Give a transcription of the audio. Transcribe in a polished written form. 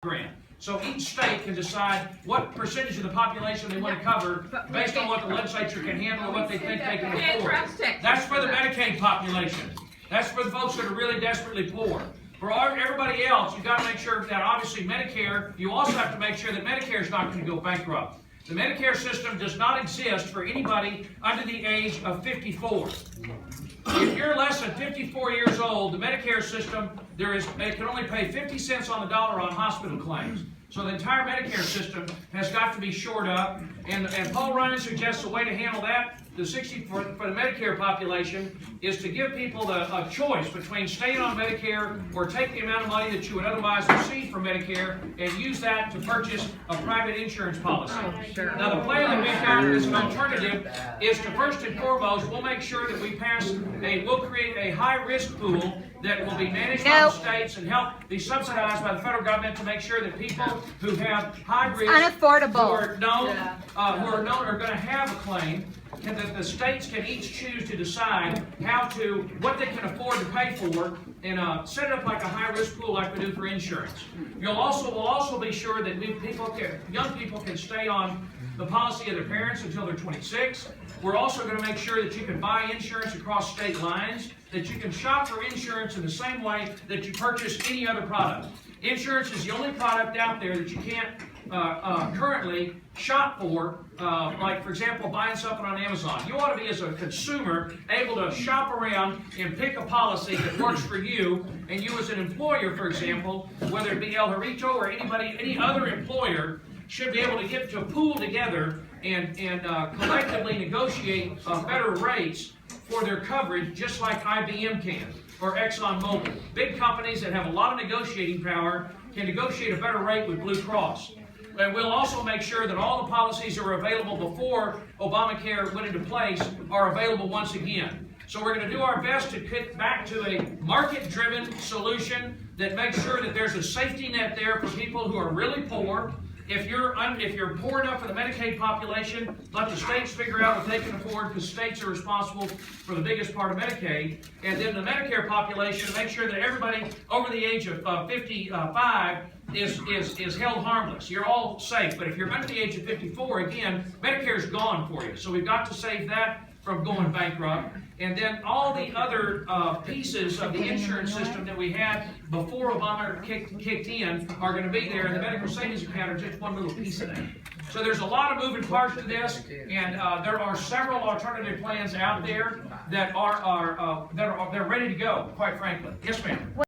grant. So each state can decide what percentage of the population they want to cover based on what the legislature can handle or what they think they can afford. That's for the Medicaid population. That's for the folks that are really desperately poor. For everybody else, you've got to make sure that obviously Medicare, you also have to make sure that Medicare is not going to go bankrupt. The Medicare system does not exist for anybody under the age of 54. If you're less than 54 years old, the Medicare system, it can only pay 50 cents on the dollar on hospital claims. So the entire Medicare system has got to be shored up, and Paul Ryan suggests a way to handle that. For the Medicare population is to give people a choice between staying on Medicare or take the amount of money that you would otherwise receive from Medicare and use that to purchase a private insurance policy. Now the plan that we've got as an alternative is to first and foremost, we'll make sure that we'll create a high-risk pool that will be managed by the states and help be subsidized by the federal government to make sure that people who have high risk, unaffordable, who are known are going to have a claim, and that the states can each choose to decide what they can afford to pay for, and set it up like a high-risk pool like we do for insurance. We'll also be sure that young people can stay on the policy of their parents until they're 26. We're also going to make sure that you can buy insurance across state lines, that you can shop for insurance in the same way that you purchase any other product. Insurance is the only product out there that you can't currently shop for, like for example buying something on Amazon. You ought to be, as a consumer, able to shop around and pick a policy that works for you, and you as an employer, for example, whether it be El Jarrito or any other employer, should be able to get to a pool together and collectively negotiate better rates for their coverage, just like IBM can, or ExxonMobil. Big companies that have a lot of negotiating power can negotiate a better rate with Blue Cross. And we'll also make sure that all the policies that were available before Obamacare went into place are available once again. So we're going to do our best to get back to a market-driven solution that makes sure that there's a safety net there for people who are really poor. If you're poor enough for the Medicaid population, let the states figure out what they can afford, because states are responsible for the biggest part of Medicaid. And then the Medicare population, make sure that everybody over the age of 55 is held harmless. You're all safe. But if you're under the age of 54, again, Medicare's gone for you. So we've got to save that from going bankrupt. And then all the other pieces of the insurance system that we had before Obama kicked in are going to be there, and the medical savings account are just one little piece of that. So there's a lot of moving parts to this, and there are several alternative plans out there that are ready to go, quite frankly. Yes, ma'am.